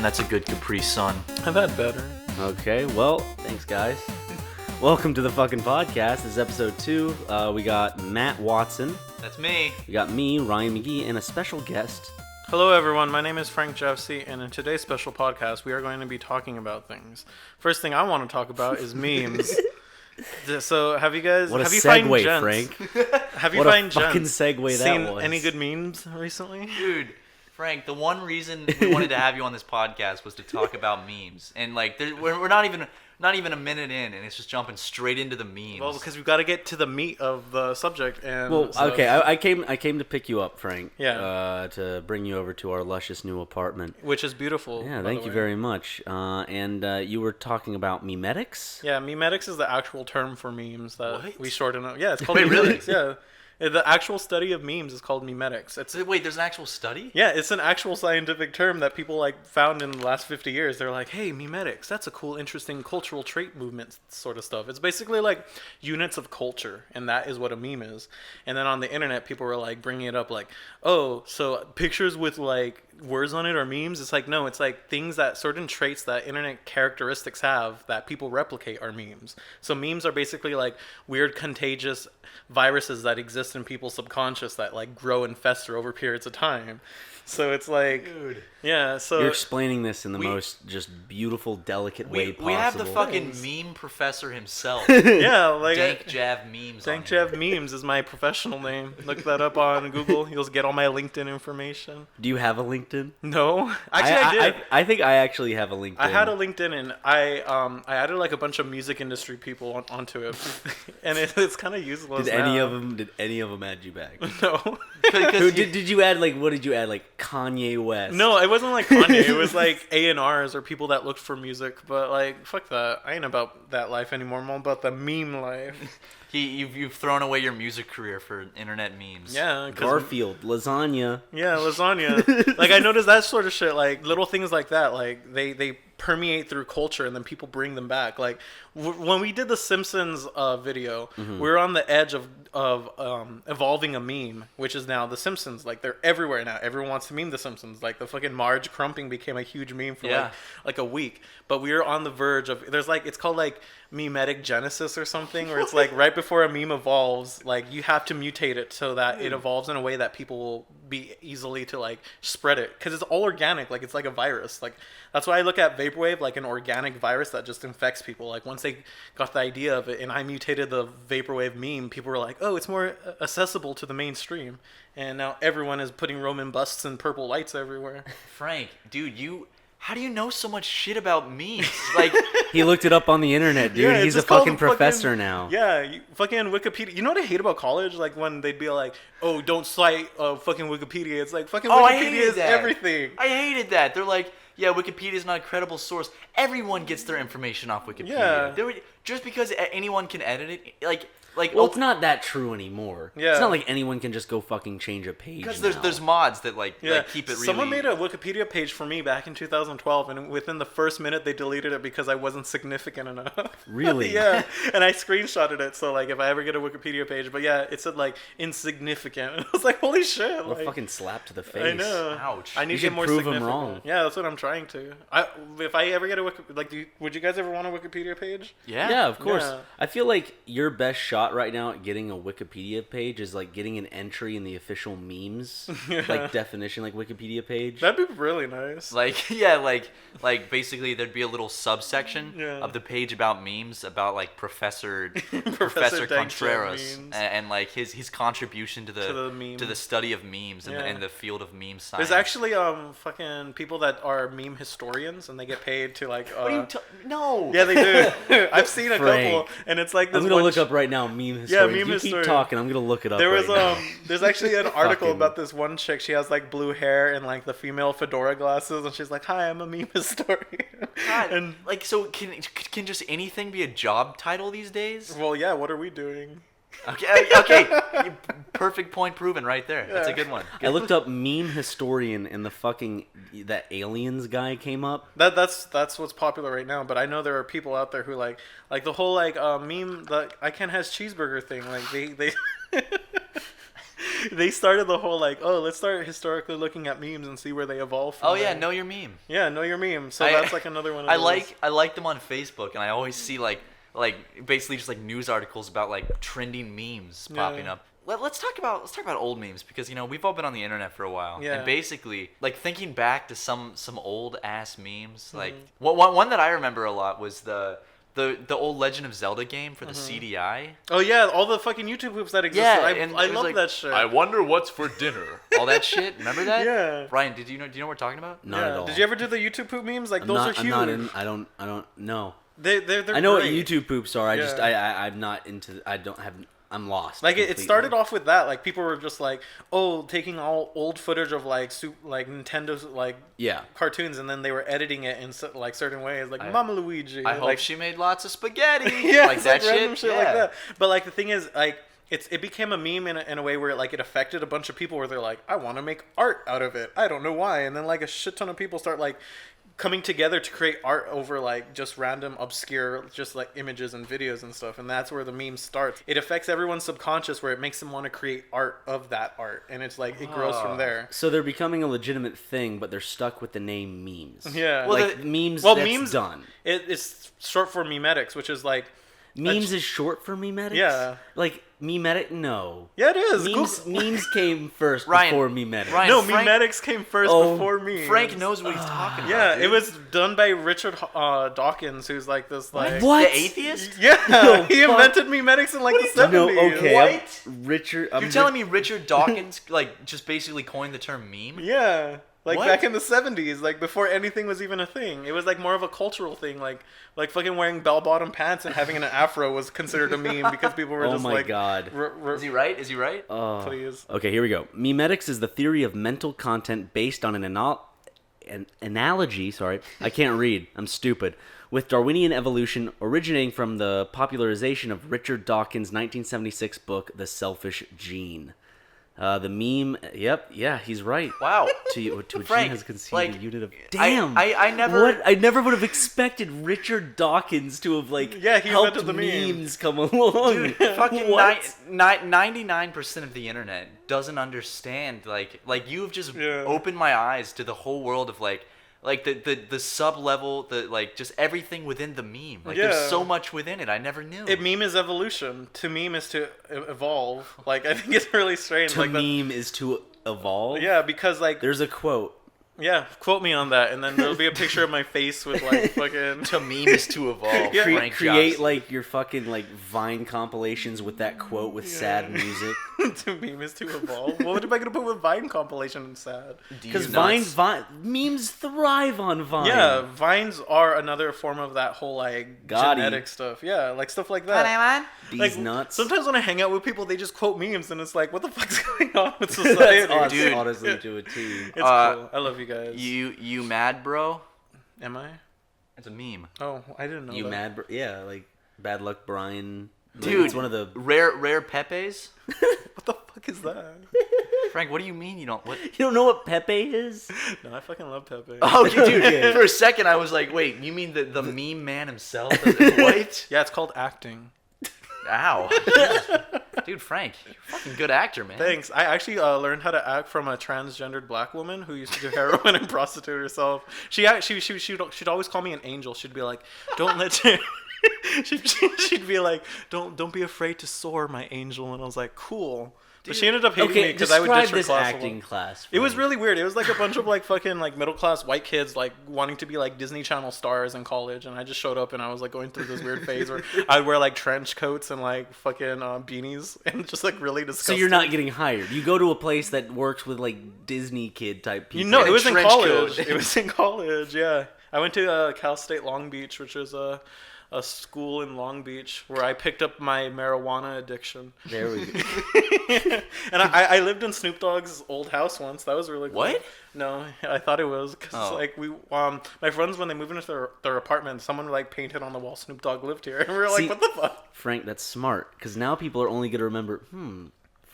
that's a good Capri Sun. I've had better. Okay, well, thanks guys. Welcome to the fucking podcast. This is episode 2. We got Matt Watson. That's me. We got me, Ryan McGee, and a special guest. Hello everyone, my name is FrankJavCee, and in today's special podcast, we are going to be talking about things. First thing I want to talk about is memes. So, have you guys... What a have you segue, Frank. Have you What find a fucking segue that seen was. any good memes recently? Dude, Frank, the one reason we wanted to have you on this podcast was to talk about memes. And, like, we're not even a minute in, and it's just jumping straight into the memes. Well, because we've got to get to the meat of the subject. And Well, so, okay, I came to pick you up, Frank. Yeah. To bring you over to our luscious new apartment. which is beautiful. Yeah, by thank the you way. very much. And you were talking about memetics? Yeah, memetics is the actual term for memes that What? we shorten up. Yeah, it's called Wait, really? memetics. Yeah. The actual study of memes is called memetics. It's Wait, there's an actual study? Yeah, it's an actual scientific term that people like found in the last 50 years. They're like, hey, memetics, that's a cool, interesting cultural trait movement sort of stuff. It's basically like units of culture, and that is what a meme is. And then on the internet, people were like bringing it up like, oh, so pictures with like words on it are memes? It's like, no, it's like things that certain traits that internet characteristics have that people replicate are memes. So memes are basically like weird contagious viruses that exist in people's subconscious that like grow and fester over periods of time. So it's like, Dude. yeah, so You're explaining this in the We- most just beautiful, delicate way possible. We have the fucking meme professor himself. yeah, like Dank Jav memes. Dank on him. Jav Memes is my professional name. Look that up on Google. You'll get all my LinkedIn information. Do you have a LinkedIn? No, actually I did. I think I actually have a LinkedIn. I had a LinkedIn and I added like a bunch of music industry people onto it, and it's kind of useless. Did any now. of them add you back? No. Who did you add? Like, what did you add? Like Kanye West? No, it wasn't like Kanye. It was like A&Rs or people that looked for music. But like, fuck that. I ain't about that life anymore. I'm all about the meme life. You've thrown away your music career for internet memes. Yeah, 'cause- Garfield, lasagna. yeah, lasagna. Like I noticed that sort of shit. Like little things like that. Like they permeate through culture, and then people bring them back. Like when we did the Simpsons video, we were on the edge of evolving a meme, which is now the Simpsons. Like they're everywhere now. Everyone wants to meme the Simpsons. Like the fucking Marge crumping became a huge meme for Yeah. like a week. But we were on the verge of it's called like memetic genesis or something, where it's like right before a meme evolves, like you have to mutate it so that it evolves in a way that people will be easily to like spread it, because it's all organic. Like it's like a virus. Like that's why I look at vaporwave like an organic virus that just infects people. Like once they got the idea of it and I mutated the vaporwave meme, people were like, oh, it's more accessible to the mainstream, and now everyone is putting Roman busts and purple lights everywhere. Frank, dude, how do you know so much shit about memes? Like, He looked it up on the internet, dude. Yeah, it's He's a just called fucking professor now. Yeah, fucking Wikipedia. You know what I hate about college? Like when they'd be like, "Oh, don't cite fucking Wikipedia." It's like fucking I Wikipedia hated is that. everything. I hated that. They're like, yeah, Wikipedia is not a credible source. Everyone gets their information off Wikipedia. Yeah. Just because anyone can edit it, like. Well, it's not that true anymore. Yeah. It's not like anyone can just go fucking change a page. because now. there's mods that like keep it really. Someone made a Wikipedia page for me back in 2012, and within the first minute they deleted it because I wasn't significant enough. Really? Yeah, and I screenshotted it, so like if I ever get a Wikipedia page, but yeah, it said like insignificant. And I was like, holy shit! What a Like, fucking slap to the face. I know. Ouch. I need You to should get more prove 'em significant. wrong. Yeah, that's what I'm trying to. If I ever get a would you guys ever want a Wikipedia page? Yeah. Yeah, of course. Yeah. I feel like your best shot right now at getting a Wikipedia page is like getting an entry in the official memes, like definition, like Wikipedia page. That'd be really nice. Like yeah, like basically there'd be a little subsection Yeah. of the page about memes about like Professor Dank Contreras memes. and like his contribution to the meme. the study of memes Yeah. and the field of meme science. There's actually fucking people that are meme historians, and they get paid to like. What are you no. Yeah, they do. I've seen a Frank. couple, and it's like this. I'm gonna one look up right now meme historians. meme you historian. keep talking. I'm gonna look it up. There was right now. there's actually an article Fucking- about this one chick. She has like blue hair and like the female fedora glasses, and she's like, "Hi, I'm a meme historian." God, And like so can just anything be a job title these days? well, yeah. What are we doing? Okay. Perfect point proven right there. That's a good one. I looked up meme historian, and that aliens guy came up. That's what's popular right now. But I know there are people out there who like the whole like meme, the I can't has cheeseburger thing. Like they They started the whole like, oh, let's start historically looking at memes and see where they evolve from. Oh yeah, there. know your meme. Yeah, know your meme. So that's like another one of I those. I like them on Facebook, and I always see like basically just like news articles about like trending memes popping up. Let's talk about old memes, because we've all been on the internet for a while, Yeah. and basically like thinking back to some old ass memes, like one that I remember a lot was the old Legend of Zelda game for the CDI. Oh yeah, all the fucking YouTube hoops that exist. Yeah, I and I it was love like, that shit. I wonder what's for dinner. All that shit. Remember that? Yeah. Ryan, do you know what we're talking about? Not at all. Did you ever do the YouTube poop memes? Like those are huge. I don't know. They're I know great. what YouTube poops are. Yeah. I'm not into. I'm lost. Like it completely. started off with that. Like people were just like, oh, taking all old footage of like Nintendo's like Yeah. cartoons, and then they were editing it in like certain ways, like Mama Luigi. I hope like, she made lots of spaghetti. yeah, like it's that like random shit Yeah. like that. But like the thing is, like it became a meme in a way where like it affected a bunch of people where they're like, I want to make art out of it. I don't know why. And then like a shit ton of people start like coming together to create art over like just random obscure just like images and videos and stuff, and that's where the meme starts. It affects everyone's subconscious where it makes them want to create art of that art, and it's like it grows from there. So they're becoming a legitimate thing, but they're stuck with the name memes. Yeah. Well, Like memes. Well, that's memes done. It's short for memetics, which is like Memes is short for memetics. Yeah. Like memetic. No. yeah, it is. Memes came first Ryan, before memetics. Ryan, No, Frank- memetics came first before memes. Frank knows what he's talking about. Yeah, dude. it was done by Richard Dawkins, who's like this like What? The atheist? Yeah, No, he fuck. invented memetics in like the 70s. No. Okay. What? Richard. You're telling me Richard Dawkins like just basically coined the term meme? Yeah. Like What? back in the 70s, like before anything was even a thing. It was like more of a cultural thing. Like fucking wearing bell-bottom pants and having an afro was considered a meme because people were Oh just my like, God. Is he right? Is he right? please. Okay, here we go. Memetics is the theory of mental content based on an analogy. Sorry, I can't read. I'm stupid. With Darwinian evolution originating from the popularization of Richard Dawkins' 1976 book, The Selfish Gene. The meme. Yep. Yeah, he's right. Wow. To a Frank, gene has conceived like, a unit of. Damn. I never- What? I never would have expected Richard Dawkins to have like Yeah, he helped invented the meme. memes come along. Dude, fucking What? 99% of the internet doesn't understand. Like you've just Yeah. opened my eyes to the whole world of like the sub level, the like just everything within the meme. Like Yeah. there's so much within it I never knew. Meme is evolution. To meme is to evolve. Like I think it's really strange. To like meme is to evolve. yeah, because like There's a quote. yeah, quote me on that, and then there'll be a picture of my face with like fucking. To meme is to evolve. Yeah. Frank Create JavCee. like your fucking like Vine compilations with that quote with sad music. To meme is to evolve. What am I gonna put with Vine compilation and sad? Do you Because nuts? Vine memes thrive on Vine. Yeah, Vines are another form of that whole like Gotti. genetic stuff. Yeah, like stuff like that. These Like nuts. sometimes when I hang out with people, they just quote memes, and it's like, what the fuck's going on with That's society? awesome, Dude. honestly to a T. It's cool. I love you guys. You mad, bro? Am I? It's a meme. Oh, I didn't know. You that. mad? Yeah, like Bad Luck Brian. Like, Dude, it's one of the. rare Pepes. What the fuck is that? Frank, what do you mean you don't? What? You don't know what Pepe is? No, I fucking love Pepe. Oh, dude. Okay. For a second, I was like, wait, you mean the meme man himself? What? Yeah, it's called acting. Ow. Dude, Frank, you're a fucking good actor, man. Thanks. I actually learned how to act from a transgendered black woman who used to do heroin and prostitute herself. She'd always call me an angel. She'd be like, "Don't let your..." she'd be like, "Don't be afraid to soar, my angel." And I was like, "Cool." But she ended up hating me Okay, because I would describe ditch her this class. acting class. It was Frank. really weird. It was like a bunch of like fucking like middle class white kids like wanting to be like Disney Channel stars in college, and I just showed up and I was like going through this weird phase where I'd wear like trench coats and like fucking beanies and just like really So disgusting. you're not getting hired. You go to a place that works with like Disney kid type people. You know, In it a was in trench college. coat. It was in college. Yeah, I went to Cal State Long Beach, which is a school in Long Beach where I picked up my marijuana addiction. There we go. And I lived in Snoop Dogg's old house once. That was really cool. What? No, I thought it was because Oh. like we my friends when they moved into their apartment, someone like painted on the wall Snoop Dogg lived here, and we were like, See- what the fuck? Frank, that's smart because now people are only going to remember.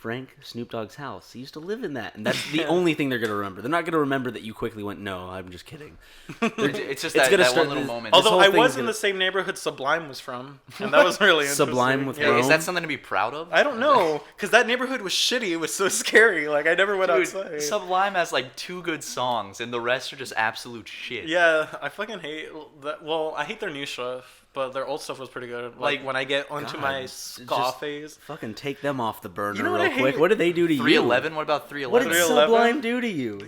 Frank Snoop Dogg's house. He used to live in that. And that's the only thing they're going to remember. They're not going to remember that you quickly went, no, I'm just kidding. It's just that one little moment. Although I was in gonna... the same neighborhood Sublime was from, and that was really interesting. Sublime with Yeah, Rome? is that something to be proud of? I don't know, because that neighborhood was shitty. It was so scary. Like, I never went outside. Sublime has like 2 good songs, and the rest are just absolute shit. Yeah, I fucking hate that. Well, I hate their new stuff, but their old stuff was pretty good. Like when I get onto my ska phase. Fucking take them off the burner You know what real I quick. hate? What did they do to 311? you? What about What 311? did 311? Sublime do to you?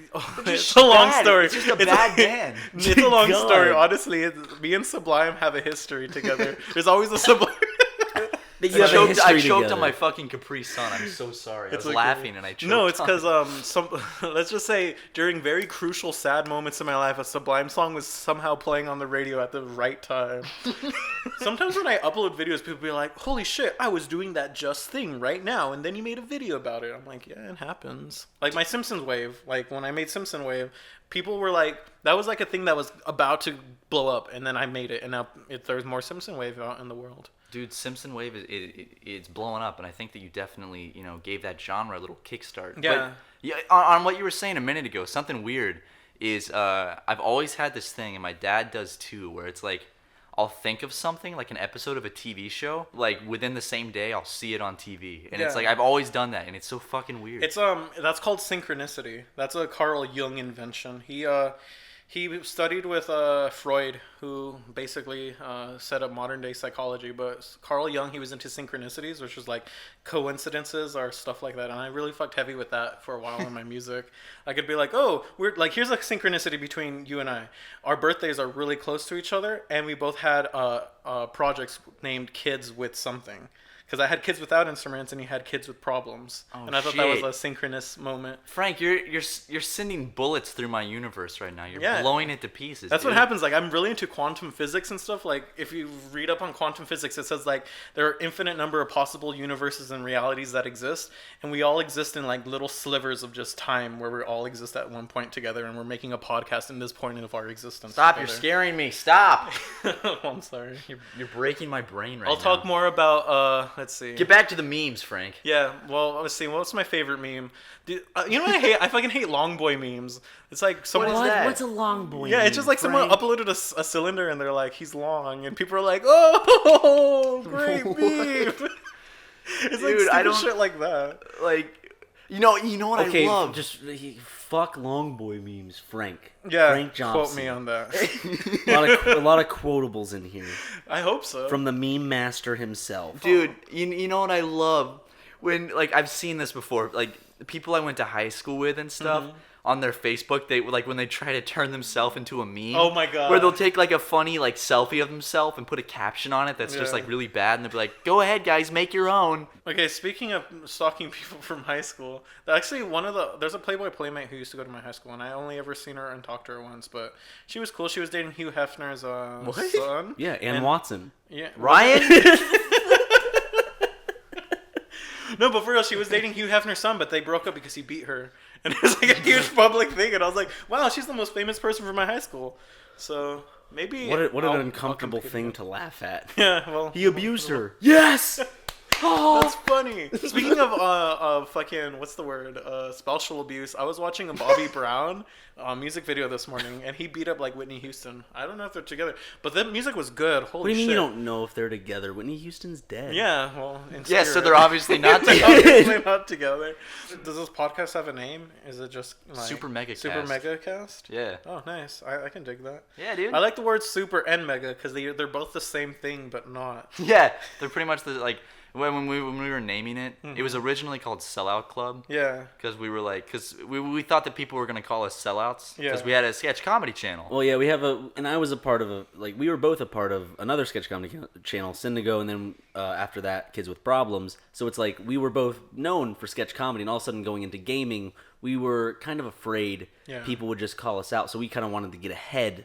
It's a long story. It's just a bad band. It's a long God. story. Honestly, me and Sublime have a history together. There's always a Sublime. That you have a history I choked together. on my fucking Capri Sun. I'm so sorry. I was okay. laughing and I choked. No, it's on because it. let's just say during very crucial, sad moments in my life, a Sublime song was somehow playing on the radio at the right time. Sometimes when I upload videos, people be like, "Holy shit, I was doing that just thing right now," and then you made a video about it. I'm like, yeah, it happens. Like my Simpsons wave. Like when I made Simpson wave, people were like, that was like a thing that was about to blow up, and then I made it, and now there's more Simpson wave out in the world. Dude, Simpson Wave it's blowing up, and I think that you definitely gave that genre a little kickstart. Yeah. But, yeah. On what you were saying a minute ago, something weird is I've always had this thing, and my dad does too, where it's like I'll think of something like an episode of a TV show, like within the same day I'll see it on TV, and it's Yeah. like I've always done that, and it's so fucking weird. It's that's called synchronicity. That's a Carl Jung invention. He studied with Freud, who basically set up modern day psychology. But Carl Jung, he was into synchronicities, which was like coincidences or stuff like that. And I really fucked heavy with that for a while in my music. I could be like, oh, we're like, here's a synchronicity between you and I. Our birthdays are really close to each other, and we both had projects named Kids with Something. Because I had kids without instruments, and he had kids with problems, and I thought that was a synchronous moment. Frank, you're sending bullets through my universe right now. You're Yeah. blowing it to pieces. That's dude. what happens. Like, I'm really into quantum physics and stuff. Like, if you read up on quantum physics, it says like there are infinite number of possible universes and realities that exist, and we all exist in like little slivers of just time where we all exist at one point together, and we're making a podcast in this point of our existence. Stop! together. You're scaring me. Stop! Oh, I'm sorry. You're breaking my brain right now. I'll talk more about. Let's see. Get back to the memes, Frank. Yeah, well, let's see. What's my favorite meme? You know what I hate? I fucking hate long boy memes. It's like someone. is that? What's a long boy? Yeah, it's just like someone Frank? uploaded a cylinder and they're like, he's long, and people are like, oh, great meme. It's like Dude, I stupid don't- shit like that. Like, you know what Okay, I love? just fuck long boy memes, Frank. Yeah, FrankJavCee. quote me on that. a lot of quotables in here I hope so. from the meme master himself. Dude, you know what I love? When, like, I've seen this before. Like, the people I went to high school with and stuff, on their Facebook, they like when they try to turn themselves into a meme. Oh my God. Where they'll take, like, a funny, like, selfie of themselves and put a caption on it that's just, Yeah. like, really bad. And they'll be like, go ahead, guys, make your own. Okay, speaking of stalking people from high school, actually there's a Playboy playmate who used to go to my high school, and I only ever seen her and talked to her once, but she was cool. She was dating Hugh Hefner's son. Yeah, and Watson. Yeah, Ryan? No, but for real, she was dating Hugh Hefner's son, but they broke up because he beat her. And it was like a huge public thing, and I was like, wow, she's the most famous person from my high school. So maybe... What an I'll uncomfortable compete thing again. to laugh at. Yeah, well... He abused her. Yes! That's funny. Speaking of fucking, what's the word? Spatial abuse. I was watching a Bobby Brown music video this morning, and he beat up like Whitney Houston. I don't know if they're together, but the music was good. Holy What do you mean shit. you don't know if they're together? Whitney Houston's dead. Yeah, well, in Yeah, so spirit. they're obviously not together. Obviously not together. Does this podcast have a name? Is it just like SuperMegaCast. SuperMegaCast? Yeah. Oh, nice. I can dig that. Yeah, dude. I like the words super and mega because they're both the same thing, but not. Yeah, they're pretty much the, like, when we were naming it, it was originally called Sellout Club. Yeah. Because we were like, because we thought that people were going to call us sellouts. Because Yeah. we had a sketch comedy channel. Well, yeah, and I was a part of we were both a part of another sketch comedy channel, Syndigo, and then after that, Kids with Problems. So it's like we were both known for sketch comedy, and all of a sudden going into gaming, we were kind of afraid people would just call us out. So we kind of wanted to get ahead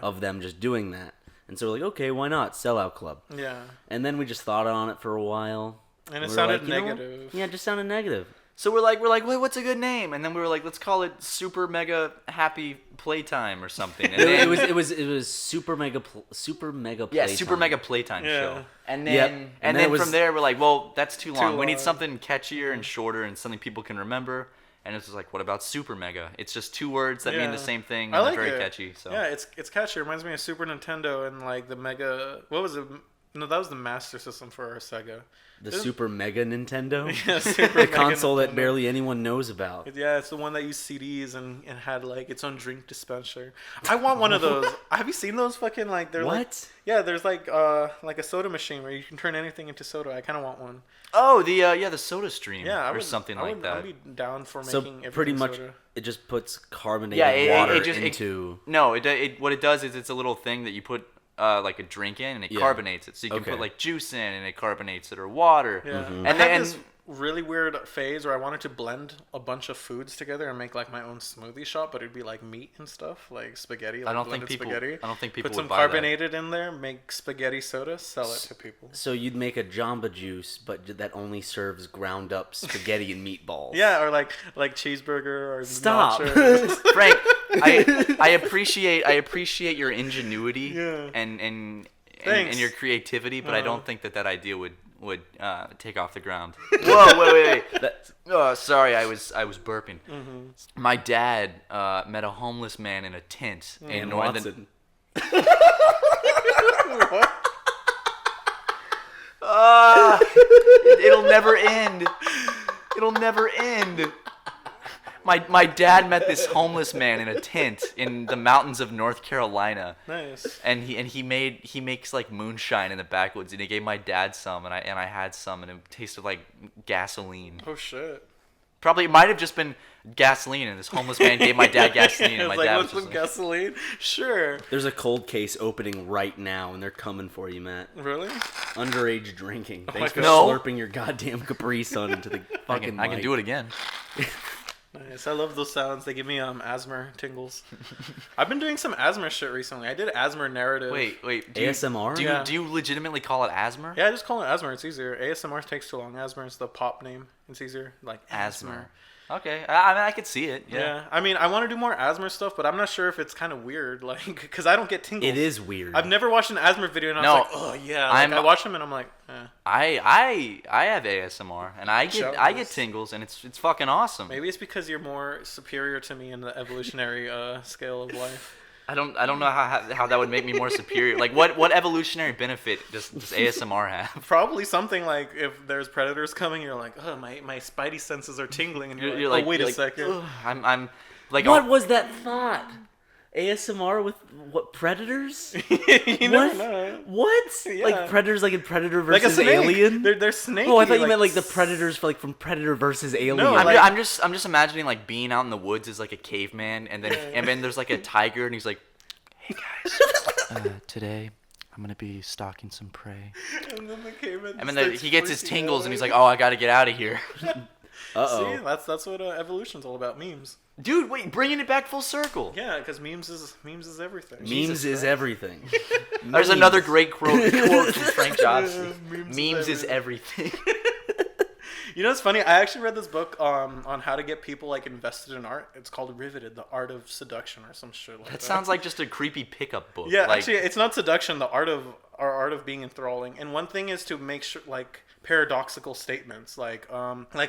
of them just doing that. And so we're like, okay, why not? Sellout Club. Yeah. And then we just thought on it for a while. And it We were sounded like, you know what? negative. Yeah, it just sounded negative. So we're like, "Wait, what's a good name?" And then we were like, "Let's call it Super Mega Happy Playtime or something." And then, it was Super Mega Playtime. yeah, Super Mega Playtime show. And then Yep. and then then it was- from there we're like, "Well, that's too long. We need long. something catchier and shorter and something people can remember." And it's just like, "What about Super Mega?" It's just two words that mean the same thing and I like they're very it. catchy. So Yeah, it's catchy. It reminds me of Super Nintendo and like the Mega. What was it? No, that was the Master System for our Sega. The Super Mega Nintendo, Yeah, Super the Mega console that Nintendo. barely anyone knows about. Yeah, it's the one that used CDs and had like its own drink dispenser. I want one of those. Have you seen those fucking like they're like What? yeah, there's like a soda machine where you can turn anything into soda. I kind of want one. oh, the Soda Stream Yeah, or something like that. I'd be down for So making everything pretty much, soda. it just puts carbonated Yeah, water it just into. no, it what it does is it's a little thing that you put like a drink in and it Yeah. carbonates it. So you can Okay. put like juice in and it carbonates it or water. Yeah, Mm-hmm. I And had then this really weird phase where I wanted to blend a bunch of foods together and make like my own smoothie shop, but it'd be like meat and stuff, like spaghetti. Like I don't think blended people- Spaghetti. I don't think people put would some buy that. carbonated in there, make spaghetti soda, sell it to people. So you'd make a Jamba Juice, but that only serves ground up spaghetti and meatballs. Yeah, or like cheeseburger or Stop. nachos. Frank, I appreciate your ingenuity Yeah. and Thanks. your creativity, but I Uh-huh. don't think that idea would take off the ground. Whoa, wait. Oh, sorry, I was burping. Mm-hmm. My dad met a homeless man in a tent in And northern. Watson. It'll never end. It'll never end. My dad met this homeless man in a tent in the mountains of North Carolina. Nice. And he makes like moonshine in the backwoods, and he gave my dad some, and I had some, and it tasted like gasoline. Oh shit. Probably it might have just been gasoline, and this homeless man gave my dad gasoline, and It's my like, dad what's was some just like, gasoline? Sure. There's a cold case opening right now, and they're coming for you, Matt. Really? Underage drinking. Thanks for God. No. slurping your goddamn Capri Sun into the fucking I can do it again. Nice. I love those sounds. They give me asthma tingles. I've been doing some asthma shit recently. I did asthma narrative. Wait. ASMR? Do you legitimately call it asthma? Yeah, I just call it asthma. It's easier. ASMR takes too long. Asthma is the pop name. It's easier. Like Asthma. Okay, I mean I could see it. Yeah. Yeah. I mean, I want to do more asthma stuff, but I'm not sure if it's kind of weird. Like, because I don't get tingles. It is weird. I've never watched an asthma video and I No, was like, oh yeah. Like, I'm- I watch them and I'm like, eh. I have ASMR and I get Jealous. tingles and it's fucking awesome. Maybe it's because you're more superior to me in the evolutionary scale of life. I don't know how that would make me more superior. Like what evolutionary benefit does ASMR have? Probably something like if there's predators coming, you're like, oh, my spidey senses are tingling, and you're like, oh, wait you're a like, second. "Ugh." I'm like What was that thought? ASMR with what, predators? You never know. What? Yeah. Like predators, like in Predator Like a versus snake. Alien? They're snaky. Oh, I thought you meant like the predators for, like from Predator versus Alien. No, I'm, like- I'm just imagining like being out in the woods as like a caveman, and then there's like a tiger, and he's like, "Hey guys, today I'm gonna be stalking some prey." And then the caveman And then starts he gets his freaking tingles, out. and he's like, "Oh, I gotta get out of here." Uh-oh. See, that's what evolution's all about. Memes. Dude, wait, bringing it back full circle. Yeah, because memes is everything. Memes is everything. There's another great quote from Frank JavCee. Memes is Memes is everything. You know, it's funny. I actually read this book on how to get people like invested in art. It's called Riveted: The Art of Seduction or some shit like that. That sounds like just a creepy pickup book. Yeah, like, actually, it's not seduction. The art of being enthralling. And one thing is to make sure like paradoxical statements, like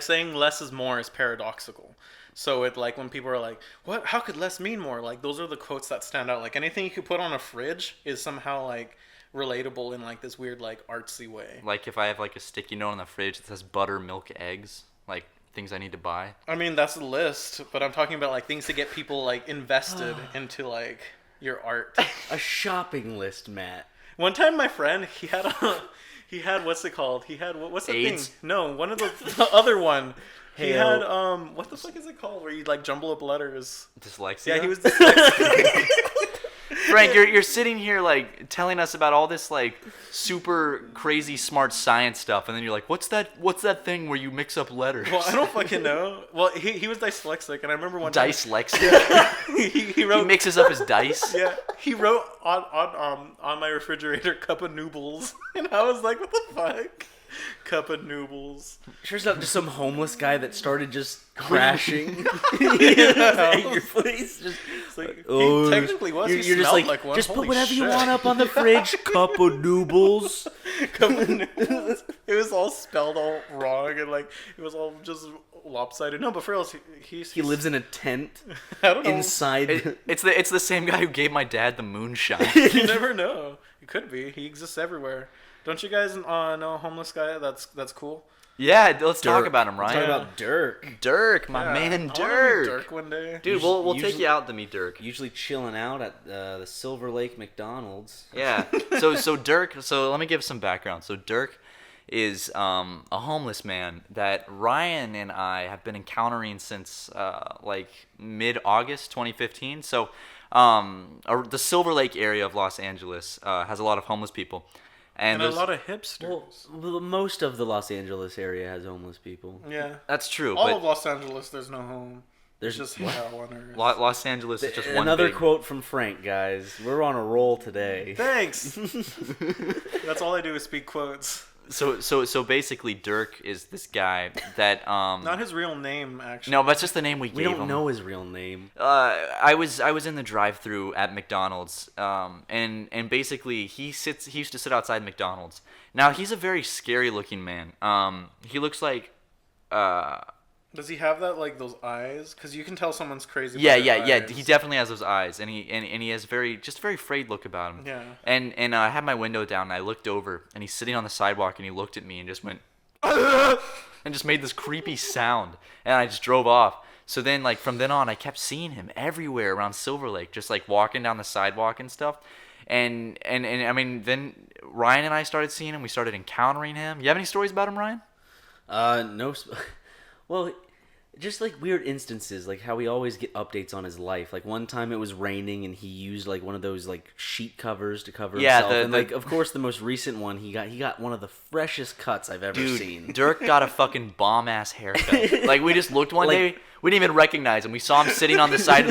saying less is more is paradoxical. So it like when people are like, "What? How could less mean more?" Like those are the quotes that stand out. Like anything you could put on a fridge is somehow like relatable in like this weird like artsy way. Like if I have like a sticky note on the fridge that says butter, milk, eggs, like things I need to buy. I mean, that's a list, but I'm talking about like things to get people like invested into like your art. A shopping list, Matt. One time, my friend, he had what's it called? He had what's the AIDS? thing? No, one of the other one. He Hell. had what the fuck is it called? Where you like jumble up letters? Dyslexia. Yeah, he was dyslexic. Frank, you're sitting here like telling us about all this like super crazy smart science stuff, and then you're like, what's that thing where you mix up letters? Well, I don't fucking know. Well, he was dyslexic, and I remember one time Dyslexia. he He wrote mixes up his dice. yeah, he wrote on my refrigerator cup of noodles, and I was like, what the fuck? Cup of noodles. Sure, it's not just some homeless guy that started just crashing at your place. Just, It's like, oh, he technically was. You're He just smelled like, like one. just put Holy whatever you shit. want up on the fridge. Cup of noodles. Cup of noodles. It was all spelled all wrong and like it was all just lopsided. No, but for real, He lives in a tent I don't know. inside. It's the same guy who gave my dad the moonshine. You never know. It could be. He exists everywhere. Don't you guys know a homeless guy? That's cool. Yeah, let's talk Dirk. about him, Let's Ryan. talk about Dirk. Dirk, my Yeah, man, I wanna meet Dirk. Dirk one day. Dude, we'll take Usually- you out to meet Dirk. Usually chilling out at the Silver Lake McDonald's. Yeah. So Dirk. So let me give some background. So Dirk is a homeless man that Ryan and I have been encountering since like mid-August 2015. So the Silver Lake area of Los Angeles has a lot of homeless people, And a there's- lot of hipsters. Well, most of the Los Angeles area has homeless people. Yeah. that's true. All but of Los Angeles, there's no home. There's There's just hell on earth. Los Angeles is just one Another big... quote from Frank, guys. We're on a roll today. Thanks. That's all I do is speak quotes. So basically, Dirk is this guy that Not his real name, actually. no, that's just the name we We gave don't him. know his real name. I was in the drive-through at McDonald's, and basically he used to sit outside McDonald's. Now he's a very scary-looking man. He looks like Does he have that like those eyes? Because you can tell someone's crazy. yeah, by their yeah. eyes. He definitely has those eyes, and he has very afraid look about him. Yeah. And I had my window down, and I looked over, and he's sitting on the sidewalk, and he looked at me and just went, and just made this creepy sound, and I just drove off. So then, like from then on, I kept seeing him everywhere around Silver Lake, just like walking down the sidewalk and stuff. And I mean, then Ryan and I started seeing him. We started encountering him. You have any stories about him, Ryan? No. Well, just like weird instances, like how we always get updates on his life. Like one time it was raining and he used like one of those like sheet covers to cover Yeah, himself. And the- like of course the most recent one he got one of the freshest cuts I've ever Dude, seen. Dirk got a fucking bomb-ass haircut. Like, we just looked one Like- day, we didn't even recognize him. We saw him sitting on the side of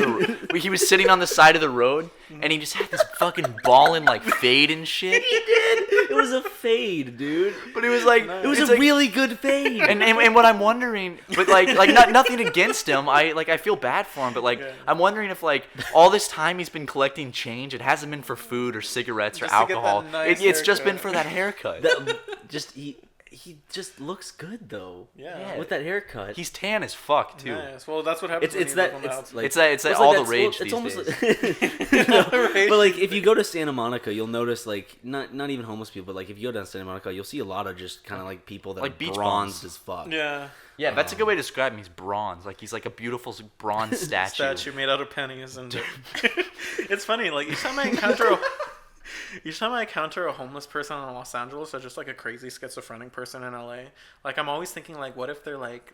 the... He was sitting on the side of the road, and he just had this fucking ballin', like, fade and shit. He did. It was a fade, dude. But it was like... It was it's a like- really good fade. And what I'm wondering, but like nothing against him. I feel bad for him, but like Yeah. I'm wondering if like all this time he's been collecting change, it hasn't been for food or cigarettes or Just to get that alcohol. nice It's just been haircut. for that haircut. Just he just looks good though. Yeah. With that haircut. He's tan as fuck too. Nice. Well, that's what happens. It's when that you live on the it's outside. like It's well, all the that's- rage it's these almost days. like, but like if you go to Santa Monica, you'll notice like not even homeless people, but like if you go down to Santa Monica, you'll see a lot of just kind of like people that Like are beach bronzed bums. as fuck. Yeah. Yeah, that's a good way to describe him. He's bronze. Like he's like a beautiful bronze statue. Statue made out of pennies and it's funny. Like each time I encounter a homeless person in Los Angeles or just like a crazy schizophrenic person in LA, like I'm always thinking like, what if they're like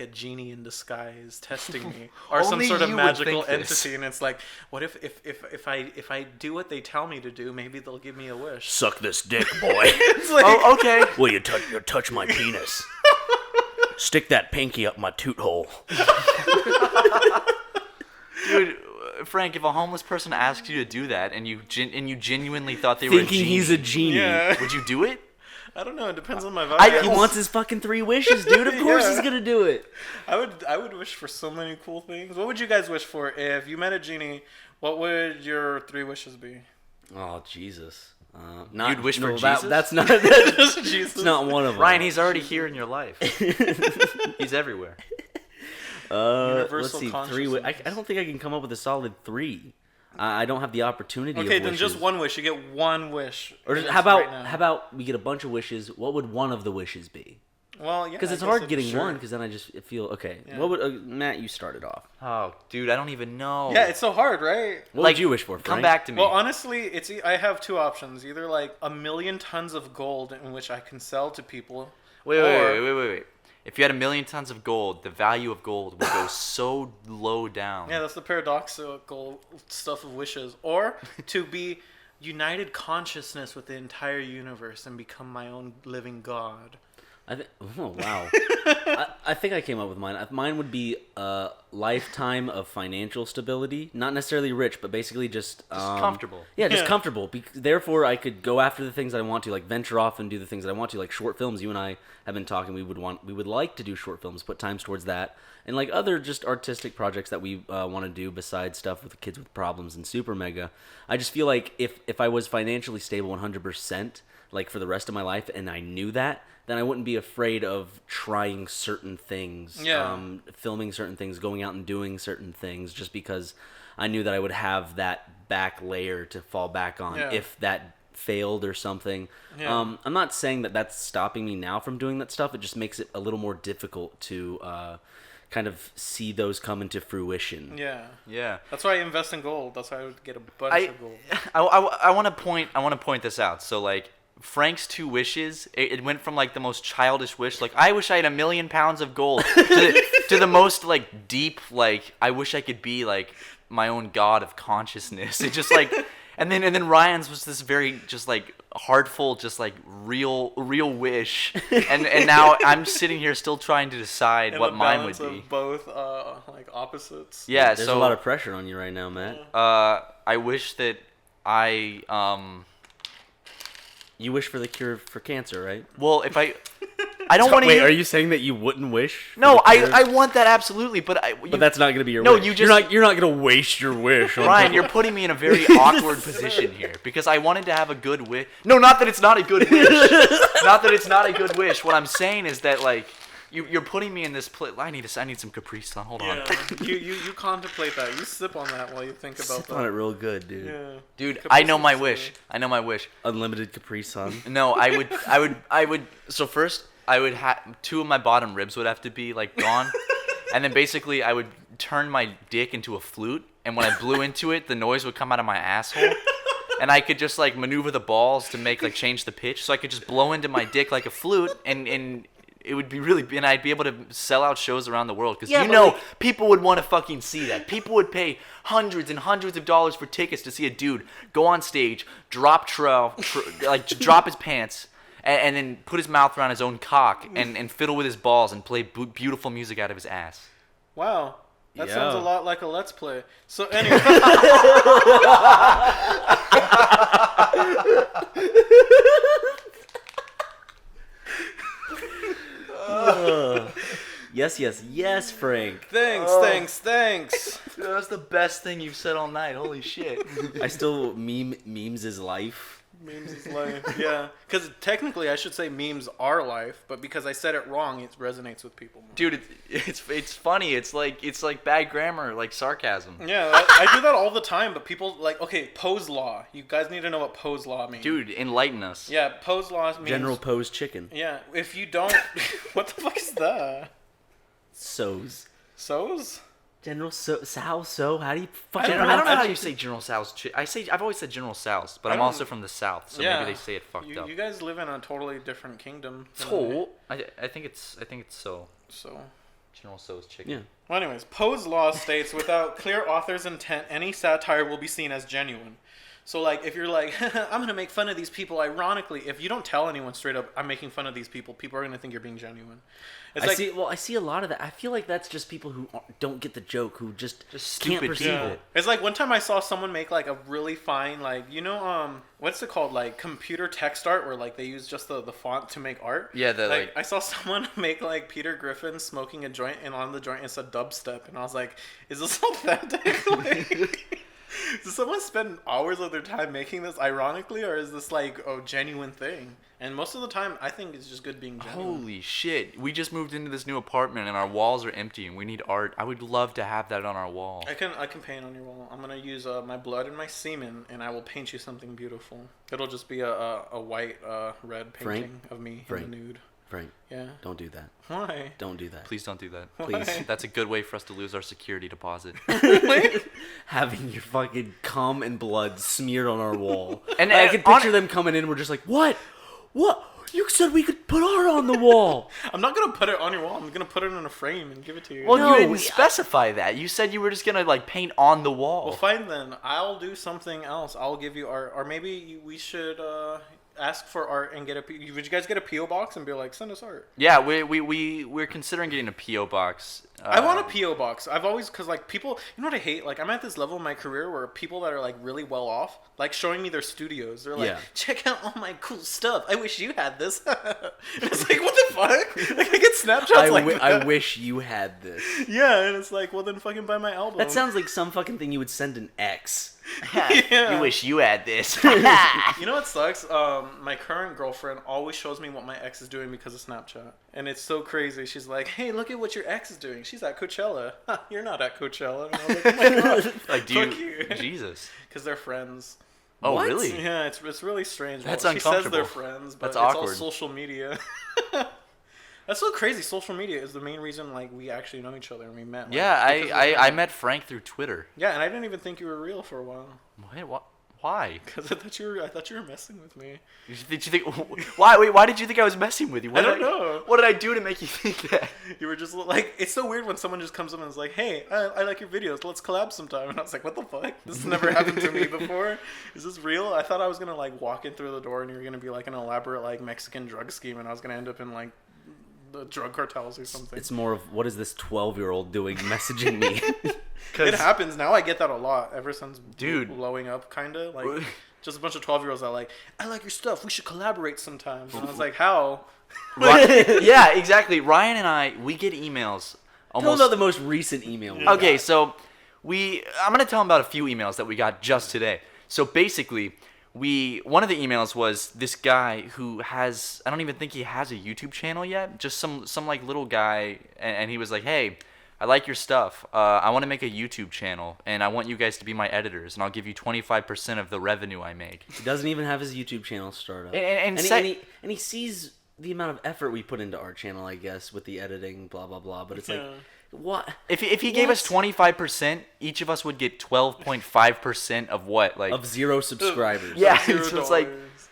a genie in disguise testing me or some Only sort of you would magical think this. entity, and it's like, what if I do what they tell me to do, maybe they'll give me a wish. Suck this dick, boy. It's like, Oh, okay. Will you touch my penis? Stick that pinky up my toot hole. Dude, Frank, if a homeless person asks you to do that and you genuinely thought they were Thinking he's a genie. yeah. would you do it? I don't know. It depends on my vibe. He wants his fucking 3 wishes, dude. Of course Yeah. he's gonna do it. I would wish for so many cool things. What would you guys wish for if you met a genie? What would your 3 wishes be? Oh Jesus. Not, You'd wish for no, Jesus? That's not. Just Jesus. That's not one of them. Ryan, he's already here in your life. He's everywhere. Universal Let's see. 3. consciousness. I don't think I can come up with a solid 3. I don't have the opportunity. Okay, of then wishes. just one wish. You get one wish. Or Just how about right now. how about we get a bunch of wishes? What would one of the wishes be? Well, yeah. Because it's I guess hard it'd- getting sure. one. Because then I just feel okay. Yeah. What would Matt? You started off. Oh, dude, I don't even know. Yeah, it's so hard, right? What Like, would you wish for? Frank? Come back to me. Well, honestly, I have 2 options. Either like 1,000,000 tons of gold in which I can sell to people. Wait. If you had 1,000,000 tons of gold, the value of gold would go so low down. Yeah, that's the paradoxical stuff of wishes. Or to be united consciousness with the entire universe and become my own living god. Oh wow! I think I came up with mine. Mine would be a lifetime of financial stability, not necessarily rich, but basically just comfortable. Yeah, just comfortable. Therefore, I could go after the things that I want to, like venture off and do the things that I want to, like short films. You and I have been talking. We would like to do short films, put times towards that, and like other just artistic projects that we want to do besides stuff with the kids with problems and SuperMega. I just feel like if I was financially stable 100%, like for the rest of my life, and I knew that, then I wouldn't be afraid of trying certain things, filming certain things, going out and doing certain things, just because I knew that I would have that back layer to fall back on if that failed or something. I'm not saying that that's stopping me now from doing that stuff. It just makes it a little more difficult to kind of see those come into fruition. Yeah. That's why I invest in gold. That's why I would get a bunch of gold. I want to point this out. So like Frank's 2 wishes, it went from like the most childish wish, like I wish I had 1,000,000 pounds of gold, to the most like deep, like I wish I could be like my own god of consciousness. It just like, and then Ryan's was this very just like heartful, just like real wish, and now I'm sitting here still trying to decide what mine would be. Of both like opposites. Yeah, there's a lot of pressure on you right now, Matt. I wish that You wish for the cure for cancer, right? Well, if I don't want to. Wait, are you saying that you wouldn't wish? No, I want that absolutely, but but that's not going to be your no, wish. you're not going to waste your wish. Ryan, you're putting me in a very awkward position here because I wanted to have a good wish. No, not that it's not a good wish. Not that it's not a good wish. What I'm saying is that like you're putting me in this place. I need some Capri Sun. Hold on. You contemplate that. You sip on that while you think about Sip that. on it real good, dude. Yeah. Dude, Capri I know my Sun's wish. I know my wish. Unlimited Capri Sun. No, I would. So first, I would have 2 of my bottom ribs would have to be like gone, and then basically I would turn my dick into a flute, and when I blew into it, the noise would come out of my asshole, and I could just like maneuver the balls to make like change the pitch, so I could just blow into my dick like a flute, and it would be really, and I'd be able to sell out shows around the world, because people would want to fucking see that. People would pay hundreds and hundreds of dollars for tickets to see a dude go on stage, drop drop his pants, and then put his mouth around his own cock and fiddle with his balls and play beautiful music out of his ass. Wow. That sounds a lot like a Let's Play. So anyway. Yes, Frank. Thanks. Dude, that's the best thing you've said all night. Holy shit. I still memes is life. Memes is life. Yeah. Because technically I should say memes are life, but because I said it wrong, it resonates with people more. Dude, it's funny. It's like bad grammar, like sarcasm. Yeah, I do that all the time, but people like, okay, pose law. You guys need to know what pose law means. Dude, enlighten us. Yeah, pose law means... General Pose Chicken. Yeah, if you don't... What the fuck is that? So's. General So? How do you fucking I don't know how you say General Tso's. I've always said General Tso's, but I'm also from the South, so maybe they say it fucked up. You guys live in a totally different kingdom. So I think it's so. So General Tso's chicken. Yeah. Well, anyways, Poe's law states without clear author's intent, any satire will be seen as genuine. So, like, if you're like, I'm going to make fun of these people ironically, if you don't tell anyone straight up, I'm making fun of these people are going to think you're being genuine. I see a lot of that. I feel like that's just people who don't get the joke, who just can't perceive it. It's like one time I saw someone make, like, a really fine, like, what's it called? Like, computer text art where, like, they use just the font to make art. Yeah, I saw someone make, like, Peter Griffin smoking a joint, and on the joint it said dubstep, and I was like, is this authentic? Like... Does someone spend hours of their time making this ironically, or is this like a genuine thing? And most of the time, I think it's just good being genuine. Holy shit. We just moved into this new apartment and our walls are empty and we need art. I would love to have that on our wall. I can paint on your wall. I'm going to use my blood and my semen, and I will paint you something beautiful. It'll just be a white, red painting of me in the nude. Frank, yeah. Don't do that. Why? Don't do that. Please don't do that. Why? Please. That's a good way for us to lose our security deposit. Having your fucking cum and blood smeared on our wall. And I can picture them coming in. We're just like, what? You said we could put art on the wall. I'm not gonna put it on your wall. I'm gonna put it in a frame and give it to you. Well, you didn't specify that. You said you were just gonna like paint on the wall. Well, fine then. I'll do something else. I'll give you art, or maybe we should. ask for art and get would you guys get a PO box and be like, send us art? Yeah, we're considering getting a PO box. I want a PO box. I've always, cause like people, you know what I hate? Like I'm at this level in my career where people that are like really well off, like showing me their studios. They're like, check out all my cool stuff. I wish you had this. And it's like, what the fuck? Like I get Snapshots I wish you had this. Yeah, and it's like, well then fucking buy my album. That sounds like some fucking thing you would send an ex. You wish you had this. You know what sucks? My current girlfriend always shows me what my ex is doing because of Snapchat. And it's so crazy. She's like, hey, look at what your ex is doing. She's at Coachella. You're not at Coachella. And I was like, oh my God. Like, you? Jesus. Because they're friends. Oh, What? really? Yeah, it's really strange. That's She says uncomfortable. they're friends, but That's it's awkward. all social media. That's so crazy. Social media is the main reason like we actually know each other and we met. Like, Yeah, because I met Frank through Twitter. Yeah, and I didn't even think you were real for a while. What? Why? Because I thought you were messing with me. Did you think? Why? Wait, why did you think I was messing with you? I don't know. What did I do to make you think that? You were just like, it's so weird when someone just comes up and is like, hey, I like your videos. Let's collab sometime. And I was like, what the fuck? This has never happened to me before. Is this real? I thought I was going to like walk in through the door and you were going to be like an elaborate like Mexican drug scheme and I was going to end up in like the drug cartels or something. It's more of, what is this 12-year-old doing messaging me? It happens. Now I get that a lot ever since blowing up, kind of. Like, just a bunch of 12-year-olds that are like, I like your stuff. We should collaborate sometime. And I was like, how? Yeah, exactly. Ryan and I, we get emails. Tell about the most recent email. We Okay, got. so I'm gonna tell them about a few emails that we got just today. So basically, one of the emails was this guy who has, I don't even think he has a YouTube channel yet. Just some like little guy, and he was like, hey, I like your stuff. I want to make a YouTube channel, and I want you guys to be my editors, and I'll give you 25% of the revenue I make. He doesn't even have his YouTube channel started up. And he sees the amount of effort we put into our channel, I guess, with the editing, blah, blah, blah. But it's like, what? If he gave us 25%, each of us would get 12.5% of what? Like Of 0 subscribers. Yeah, $0. so it's like,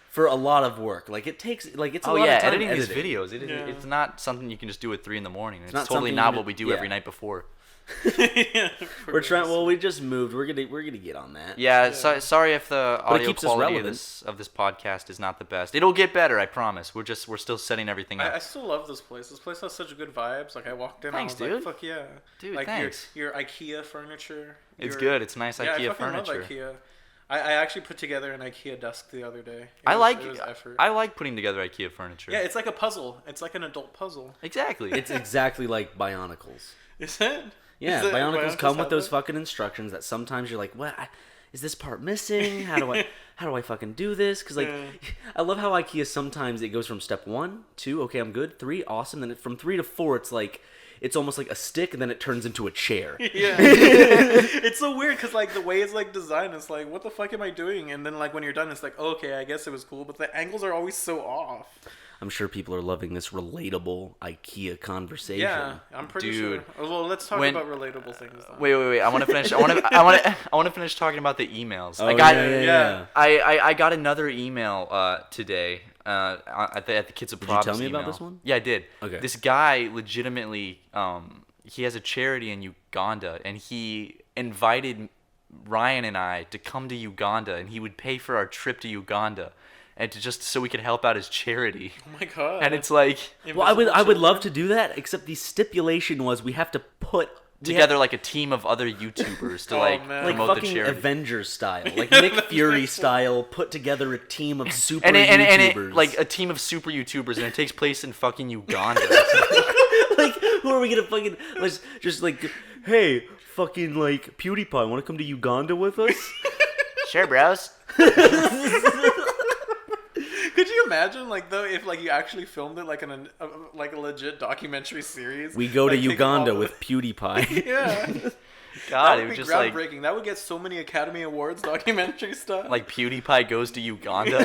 For a lot of work. Like, it takes, like, it's a oh lot yeah, of time editing these editing. videos. It's not something you can just do at 3 in the morning. It's not totally something not you what we do yeah. every night before. We're trying. Well, we just moved. We're gonna get on that. Yeah, so, sorry if the audio keeps us quality relevant. of this podcast is not the best. It'll get better, I promise. We're still setting everything up. I still love this place. This place has such good vibes. Like I walked in, Thanks, I was dude. like, "Fuck yeah, Dude, Like thanks. Your IKEA furniture. It's good. It's nice Yeah, IKEA I fucking furniture. love IKEA. I actually put together an IKEA desk the other day. I it was effort. like putting together IKEA furniture. Yeah, it's like a puzzle. It's like an adult puzzle. Exactly. It's exactly like Bionicles. Is it? Yeah, Is it- Bionicles come with have those that? fucking instructions that sometimes you're like, what? Is this part missing? How do I fucking do this? Because like, Yeah. I love how IKEA sometimes it goes from step 1, 2, okay, I'm good, 3, awesome. Then from 3 to 4, it's like, it's almost like a stick, and then it turns into a chair. Yeah. It's so weird because like the way it's like designed, it's like, what the fuck am I doing? And then like when you're done, it's like, oh, okay, I guess it was cool, but the angles are always so off. I'm sure people are loving this relatable IKEA conversation. Yeah, I'm pretty Dude. sure. Well, let's talk When- about relatable things. Then. Wait. I want to finish. I want to finish talking about the emails. Oh, I got yeah. I got another email today at the Kids of Props tell me about email. this one? Yeah, I did. Okay. This guy legitimately he has a charity in Uganda, and he invited Ryan and I to come to Uganda, and he would pay for our trip to Uganda, and to just so we could help out his charity. Oh my god. And it's like Well, I would love to do that, except the stipulation was we have to put together like a team of other YouTubers to like man. like promote the fucking charity. Avengers style, like Nick Fury style, put together a team of super and YouTubers. like a team of super YouTubers, and it takes place in fucking Uganda. like, who are we gonna fucking? Let's just like, hey, fucking like PewDiePie, want to come to Uganda with us? Sure, bros. Could you imagine, like, though, if like you actually filmed it like like a legit documentary series? We go to like, taking Uganda all the- with PewDiePie. Yeah. God, That it would was be just like groundbreaking. That would get so many Academy Awards documentary stuff. PewDiePie goes to Uganda.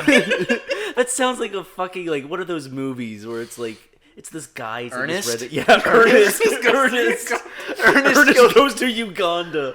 That sounds like a fucking like one of those movies where it's like it's this guy. Ernest? Yeah, Ernest. Ernest. Ernest goes to Uganda.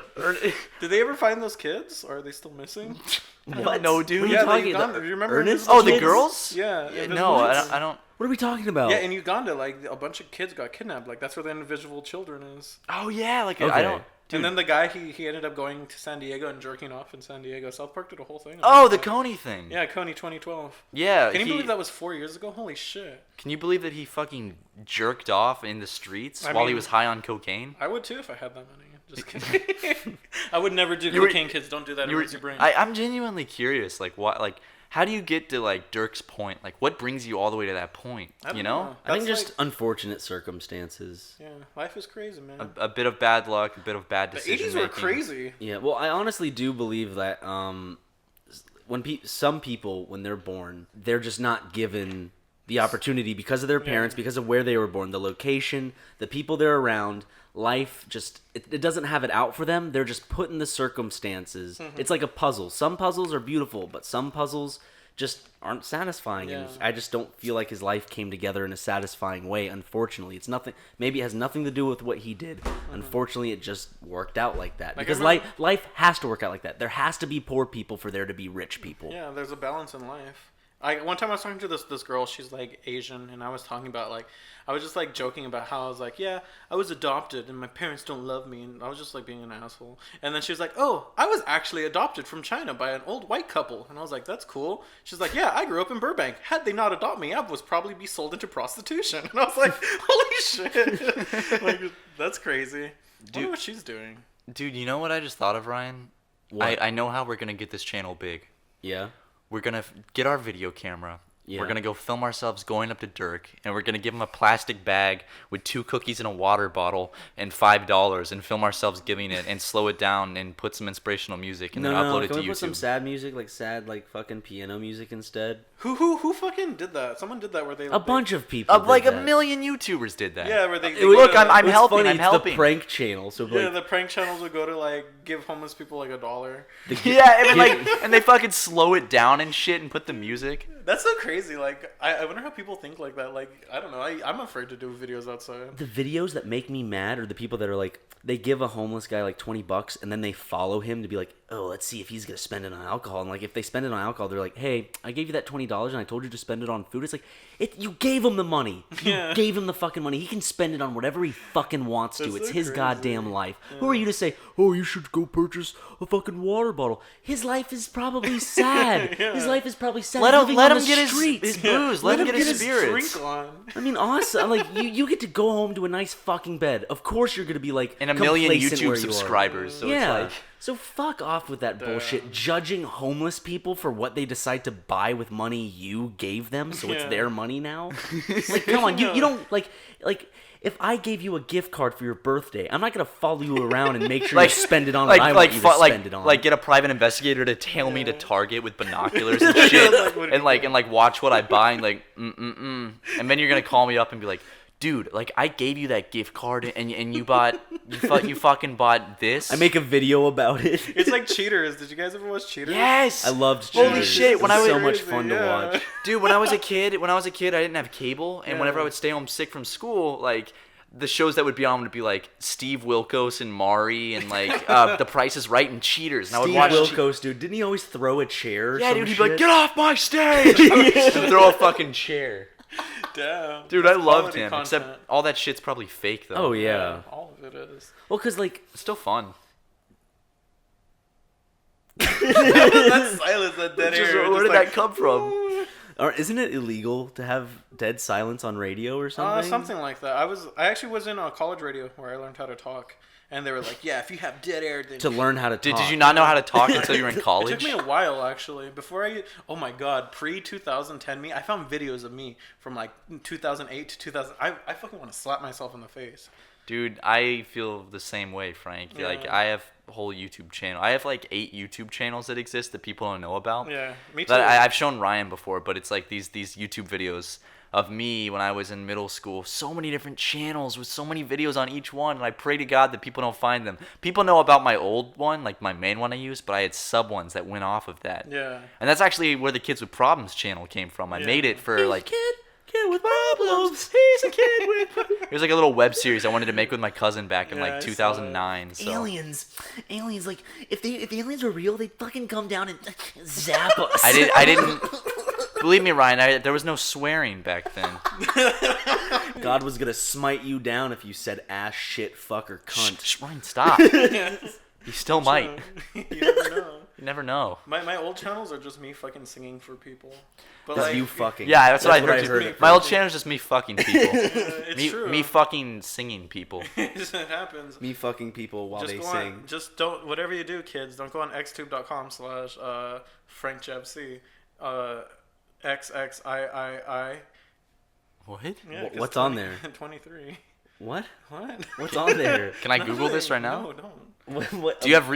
Did they ever find those kids? Or are they still missing? What? No, dude. What are you Yeah, talking Uganda. about? Do you remember Ernest? Oh, the Kids? girls? Yeah. No, Invisible I Kids? don't. What are we talking about? Yeah, in Uganda, like a bunch of kids got kidnapped. Like that's where the invisible children is. Oh yeah, like Okay. I don't. And then the guy, he ended up going to San Diego and jerking off in San Diego. South Park did a whole thing. Oh, the Coney thing. Yeah, Coney 2012. Yeah. Can you believe that was 4 years ago? Holy shit. Can you believe that he fucking jerked off in the streets while he was high on cocaine? I would too if I had that money. Just kidding. I would never do cocaine, kids. Don't do that. It hurts your brain. I'm genuinely curious. Like, what? Like, how do you get to like Dirk's point? Like, what brings you all the way to that point? You know? I think just unfortunate circumstances. Yeah, life is crazy, man. A bit of bad luck, a bit of bad decision The 80s were crazy. Yeah, well, I honestly do believe that when some people, when they're born, they're just not given the opportunity because of their parents, because of where they were born, the location, the people they're around. Life just it doesn't have it out for them. They're just put in the circumstances. Mm-hmm. It's like a puzzle. Some puzzles are beautiful, but some puzzles just aren't satisfying. And I just don't feel like his life came together in a satisfying way. Unfortunately, it's nothing. Maybe it has nothing to do with what he did. Mm-hmm. Unfortunately, it just worked out like that because life has to work out like that. There has to be poor people for there to be rich people. Yeah, there's a balance in life. One time I was talking to this girl, she's like Asian, and I was talking about like, I was just like joking about how I was like, yeah, I was adopted and my parents don't love me, and I was just like being an asshole. And then she was like, oh, I was actually adopted from China by an old white couple. And I was like, that's cool. She's like, yeah, I grew up in Burbank. Had they not adopted me, I was probably be sold into prostitution. And I was like, holy shit. Like, that's crazy. I wonder what she's doing. Dude, you know what I just thought of, Ryan? What? I know how we're going to get this channel big. Yeah? We're going to get our video camera. Yeah. We're going to go film ourselves going up to Dirk, and we're going to give him a plastic bag with 2 cookies and a water bottle and $5 and film ourselves giving it and slow it down and put some inspirational music and then upload it to Can we YouTube. put some sad music, like sad, like fucking piano music instead? Who fucking did that? Someone did that where they... A bunch of people did like that. a million YouTubers did that. Yeah, where they Look, I'm What's helping, funny, I'm it's helping. the prank channel, so Yeah, like... the prank channels would go to like give homeless people like $1. Yeah, and they fucking slow it down and shit and put the music. That's so crazy. Like, I wonder how people think like that. Like, I don't know. I'm afraid to do videos outside. The videos that make me mad are the people that are like, they give a homeless guy like $20 and then they follow him to be like, oh, let's see if he's gonna spend it on alcohol. And like, if they spend it on alcohol, they're like, hey, I gave you that $20 and I told you to spend it on food. It's like, you gave him the money. You gave him the fucking money. He can spend it on whatever he fucking wants to. That's It's so his crazy. goddamn life. Who are you to say, oh, you should go purchase a fucking water bottle? His life is probably sad. His life is probably sad. Let living him on the get streets. his booze. Let him get his spirits. Drink on. I mean, awesome. Like, you get to go home to a nice fucking bed. Of course you're going to be, like, And a million complacent where YouTube you are. subscribers. So Yeah. it's like... So fuck off with that bullshit. Judging homeless people for what they decide to buy with money you gave them, so it's their money now. Like, come on, you don't like if I gave you a gift card for your birthday, I'm not gonna follow you around and make sure you spend it on what I want you to spend it on. Like get a private investigator to tail me to Target with binoculars and shit, and watch what I buy and and then you're gonna call me up and be like, dude, like I gave you that gift card and you fucking bought this. I make a video about it. It's like Cheaters. Did you guys ever watch Cheaters? Yes. I loved Cheaters. Holy shit! It was so much fun to watch. Dude, when I was a kid, I didn't have cable, and whenever I would stay home sick from school, like the shows that would be on would be like Steve Wilkos and Maury and like The Price is Right and Cheaters, and I would watch Wilkos, dude. Didn't he always throw a chair? Yeah, dude. He'd be like, "Get off my stage!" and throw a fucking chair. Damn. Dude, I loved him. Content. Except all that shit's probably fake though. Oh yeah. All of it is. Well, cause like It's still fun. That silence, that dead air. Where did that come from? or isn't it illegal to have dead silence on radio or something? Something like that. I actually was in a college radio where I learned how to talk. And they were like, yeah, if you have dead air, then... To learn how to talk. Did you not know how to talk until you were in college? It took me a while, actually. Oh my God, pre-2010 me, I found videos of me from like 2008 to 2000. I fucking want to slap myself in the face. Dude, I feel the same way, Frank. Yeah. Like, I have a whole YouTube channel. I have like 8 YouTube channels that exist that people don't know about. Yeah, me too. That I've shown Ryan before, but it's like these YouTube videos of me when I was in middle school. So many different channels with so many videos on each one, and I pray to God that people don't find them. People know about my old one, like my main one I used, but I had sub ones that went off of that. Yeah. And that's actually where the Kids with Problems channel came from. I made it for like... Kid with problems. He's a kid with... It was like a little web series I wanted to make with my cousin back in Yeah, I like saw aliens,2009. like if the aliens were real, they'd fucking come down and zap us. I didn't. Believe me, Ryan, there was no swearing back then. God was gonna smite you down if you said ass, shit, fuck, or cunt. Shh, Ryan, stop. You still might. You never know. You never know. My old channels are just me fucking singing for people. But That's like, you fucking. Yeah, that's what I heard. heard. My old channel is just me fucking people. It's true. Me fucking singing people. It happens. Me fucking people while Just they go sing. on, just don't, whatever you do, kids, don't go on xtube.com/FrankJavCee, XXIII. What? Yeah, 'cause What's on there? 23. What? What? What's on there? Can I Google this right now? No, don't. What? Do you have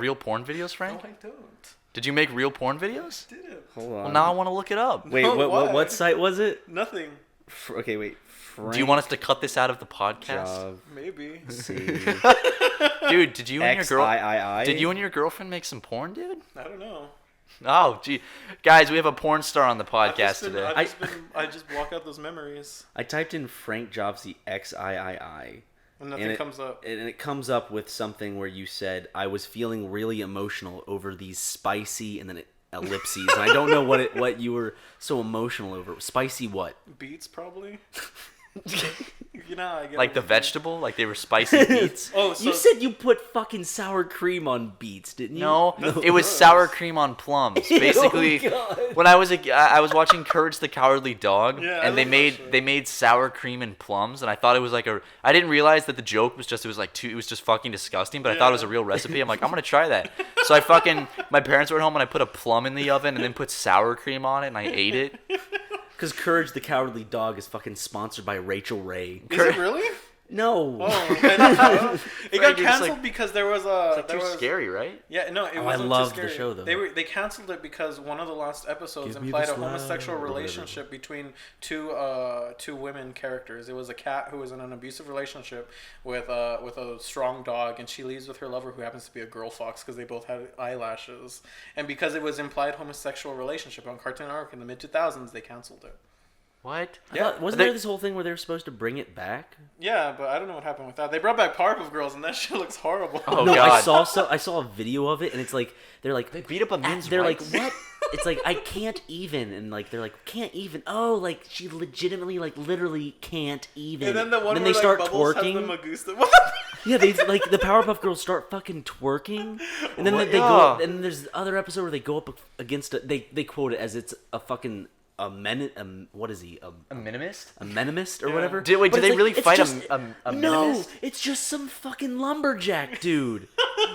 real porn videos, Frank? No, I don't. Did you make real porn videos? Did it? Hold on. Well, now I want to look it up. Wait, No, why? what site was it? Nothing. Okay, wait. Do you want us to cut this out of the podcast? Job Maybe. C Dude, did you and your XIII? Did you and your girlfriend make some porn, dude? I don't know. Oh, gee. Guys, we have a porn star on the podcast today. I just block out those memories. I typed in FrankJavCee XIII. And nothing comes up. And it comes up with something where you said, I was feeling really emotional over these spicy, and then ellipses. And I don't know what you were so emotional over. Spicy what? Beats, probably. You know, I get Like the it. vegetable? Like they were spicy beets? Oh, so You said you put fucking sour cream on beets, didn't you? No, That's it was gross. sour cream on plums. Basically, God. when I was I was watching Courage the Cowardly Dog, Yeah, I and they love that show. made sour cream and plums, and I thought it was like I didn't realize that the joke was just it was just fucking disgusting, but I thought it was a real recipe. I'm like, I'm gonna try that. So my parents were at home, and I put a plum in the oven, and then put sour cream on it, and I ate it. Because Courage the Cowardly Dog is fucking sponsored by Rachel Ray. Is it really? No. Oh, I didn't know. It Right, got you're just canceled like- because there was Too scary, right? Yeah, no, it I wasn't loved too the scary. show, though. They canceled it because one of the last episodes Give me implied the a homosexual slide, or whatever. relationship between two women characters. It was a cat who was in an abusive relationship with a strong dog, and she leaves with her lover who happens to be a girl fox because they both had eyelashes. And because it was implied homosexual relationship on Cartoon Network in the mid 2000s, they canceled it. What? Wasn't there this whole thing where they were supposed to bring it back? Yeah, but I don't know what happened with that. They brought back Powerpuff Girls, and that shit looks horrible. Oh, No, God. I saw a video of it, and it's like they beat up a men's They're rights. like, what? It's like I can't even, and like they're like can't even. Oh, like she legitimately, like literally can't even. And then the one then where they start Bubbles has the twerking. Magusta. What the Yeah, they like the Powerpuff Girls start fucking twerking, and then What? they Yeah. go. And there's the other episode where they go up against they quote it as it's a fucking what is he A minimist? a menemist or Yeah. whatever? Did But they it's really it's fight just- a No, minimist? it's just some fucking lumberjack dude.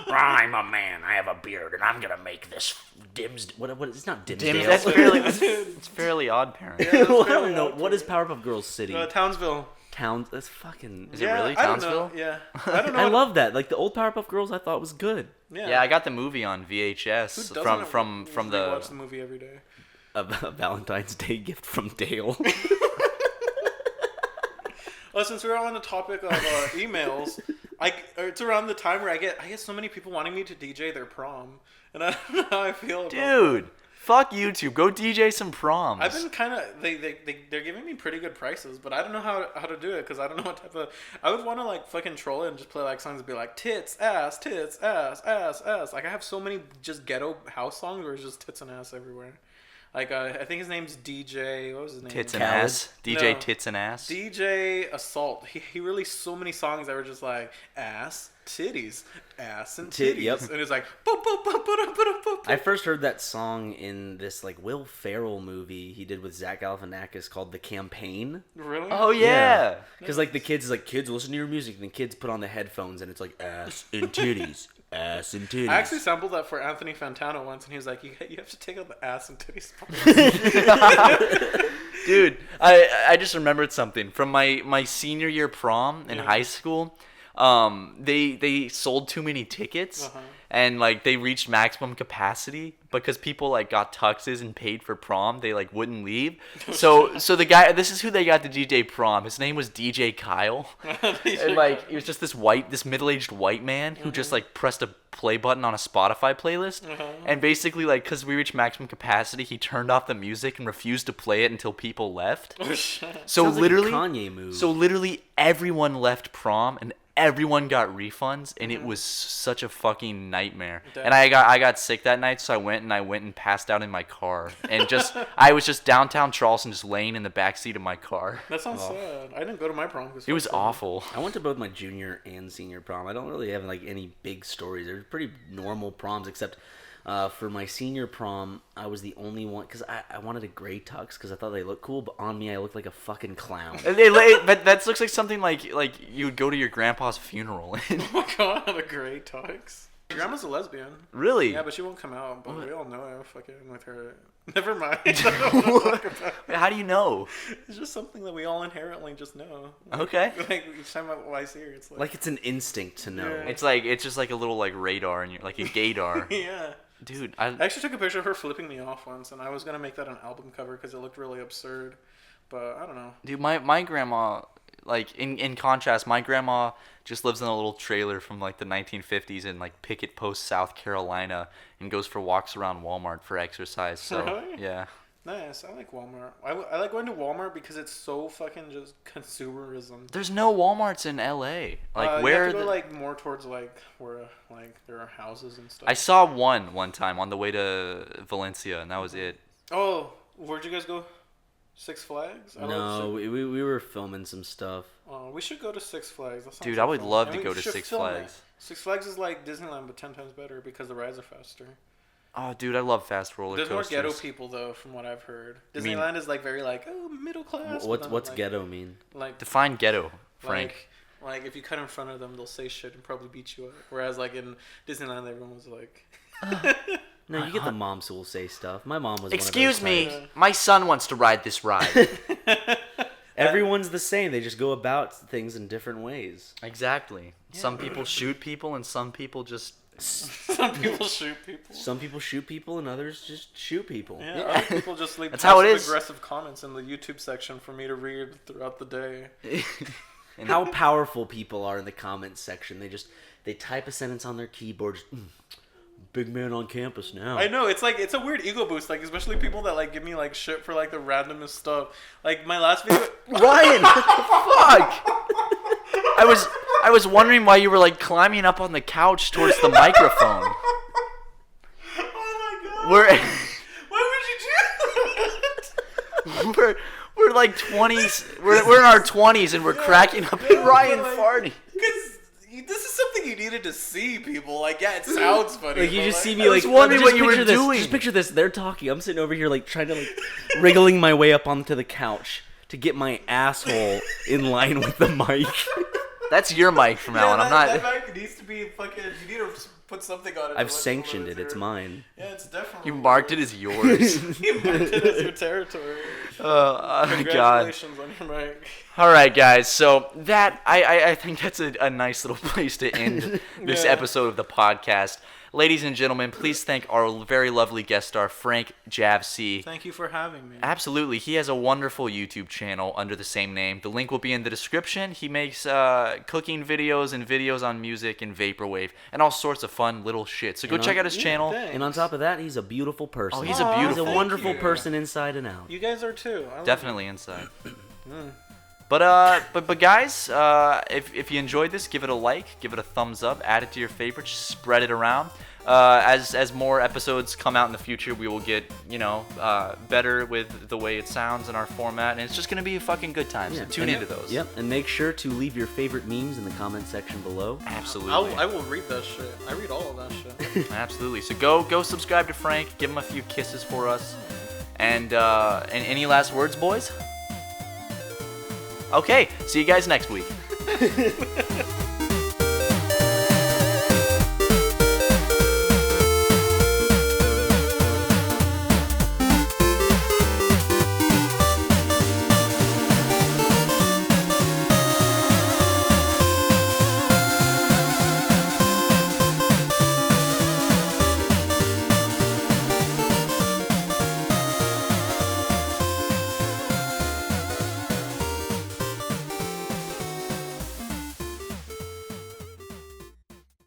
I'm a man. I have a beard, and I'm gonna make this Dims. What? It's not Dimsdale. It's fairly odd parent. Well, I don't know. What is Powerpuff Girls City? Townsville. Towns. That's fucking. Is it really I don't know. Townsville? Yeah, I don't know. I what- love that. Like the old Powerpuff Girls, I thought was good. Yeah, I got the movie on Who VHS doesn't from watch the the. movie every day. A Valentine's Day gift from Dale. Well, since we're on the topic of emails, it's around the time where I get so many people wanting me to DJ their prom, and I don't know how I feel. About Dude, fuck YouTube. Go DJ some proms. I've been kind of they're giving me pretty good prices, but I don't know how to do it because I don't know what type of. I would want to like fucking troll it and just play like songs and be like tits ass ass. Like I have so many just ghetto house songs where it's just tits and ass everywhere. Like I think his name's DJ. What was his name? Tits and Khaled? ass. DJ No. Tits and ass. DJ Assault. He released so many songs that were just like ass, titties, ass and titties, Yep. and it's like boop, boop, boop, boop, boop, boop, boop. I first heard that song in this like Will Ferrell movie he did with Zach Galifianakis called The Campaign. Really? Oh yeah. Because like the kids is like kids listen to your music, and the kids put on the headphones and it's like ass and titties, ass and titties. I actually sampled that for Anthony Fantano once, and he was like, "You have to take out the ass and titties." Dude, I just remembered something from my senior year prom in high school. They sold too many tickets, and like they reached maximum capacity because people like got tuxes and paid for prom. They like wouldn't leave. So the guy, this is who they got to DJ prom. His name was DJ Kyle, and like he was just this middle-aged white man who just like pressed a play button on a Spotify playlist, and basically like because we reached maximum capacity, he turned off the music and refused to play it until people left. So Sounds literally, like a Kanye move. so literally everyone left prom, and everyone got refunds, and it was such a fucking nightmare. Damn. And I got sick that night, so I went and passed out in my car, and I was just downtown Charleston, just laying in the backseat of my car. That sounds sad. I didn't go to my prom. It was awful. I went to both my junior and senior prom. I don't really have like any big stories. They're pretty normal proms, except for my senior prom, I was the only one because I wanted a gray tux because I thought they looked cool, but on me I looked like a fucking clown. But that looks like something like you would go to your grandpa's funeral. Oh my god, a gray tux. Your grandma's a lesbian. Really? Yeah, but she won't come out. But we all know her fucking with her. Never mind. I don't want to talk about it. How do you know? It's just something that we all inherently just know. Okay. Like each time I see her, it's Like it's an instinct to know. Yeah. It's just like a little like radar, and you're like a gaydar. Yeah. Dude, I actually took a picture of her flipping me off once, and I was gonna make that an album cover because it looked really absurd. But I don't know. Dude, my grandma, like in contrast, my grandma just lives in a little trailer from like the 1950s in like Pickett Post, South Carolina, and goes for walks around Walmart for exercise. So Really? yeah. Nice. I like Walmart. I like going to Walmart because it's so fucking just consumerism. There's no WalMarts in LA. Like You where have to the go like more towards like where like there are houses and stuff. I saw one time on the way to Valencia, and that was it. Oh, where'd you guys go? Six Flags? No, we were filming some stuff. We should go to Six Flags. That sounds Dude, like I would fun. love And to we go to should Six film it. Flags. Six Flags is like Disneyland, but 10 times better because the rides are faster. Oh, dude, I love fast roller There's coasters. more ghetto people though, from what I've heard. You mean- Disneyland is like very like middle class. but then, What's like, ghetto mean? Like Define ghetto, Frank. Like if you cut in front of them, they'll say shit and probably beat you up. Whereas like in Disneyland, everyone was like. No, you get the moms who will say stuff. My mom was. Excuse one of those me, types. my son wants to ride this ride. Everyone's the same. They just go about things in different ways. Exactly. Some people shoot people, and some people just. Some people shoot people. Some people shoot people, and others just shoot people. Yeah, other people just leave That's how it is. aggressive comments in the YouTube section for me to read throughout the day. And How powerful people are in the comments section. They type a sentence on their keyboard. Just, big man on campus now. I know, it's a weird ego boost, like especially people that like give me like shit for like the randomest stuff. Like my last video. Ryan, fuck! I was wondering why you were like climbing up on the couch towards the microphone. Oh my god! Why would you do that? We're like 20s. We're in our 20s and we're cracking up at Ryan farting. Because this is something you needed to see, people. Like, yeah, it sounds funny. Like you but, just like, see me I like was wondering just what you were picture this, doing. Just picture this. They're talking. I'm sitting over here like trying to like wriggling my way up onto the couch to get my asshole in line with the mic. That's your mic from now on. I'm not. That mic needs to be fucking. You need to put something on it. I've sanctioned it. It's mine. Yeah, it's definitely. You marked it as yours. You marked it as your territory. Oh my god. Congratulations on your mic. All right, guys. So that I think that's a nice little place to end this Yeah. episode of the podcast. Ladies and gentlemen, please thank our very lovely guest star, FrankJavCee. Thank you for having me. Absolutely. He has a wonderful YouTube channel under the same name. The link will be in the description. He makes cooking videos and videos on music and vaporwave and all sorts of fun little shit. So go check out his channel. thanks. And on top of that, he's a beautiful person. Oh, he's a beautiful- He's a wonderful you. person inside and out. You guys are too. I love Definitely inside. But guys, if you enjoyed this, give it a like, give it a thumbs up, add it to your favorites, spread it around. As more episodes come out in the future, we will get better with the way it sounds and our format, and it's just gonna be a fucking good time. So tune into those. Yep, and make sure to leave your favorite memes in the comment section below. Absolutely. I will read that shit. I read all of that shit. Absolutely. So go subscribe to Frank. Give him a few kisses for us. And any last words, boys? Okay. See you guys next week.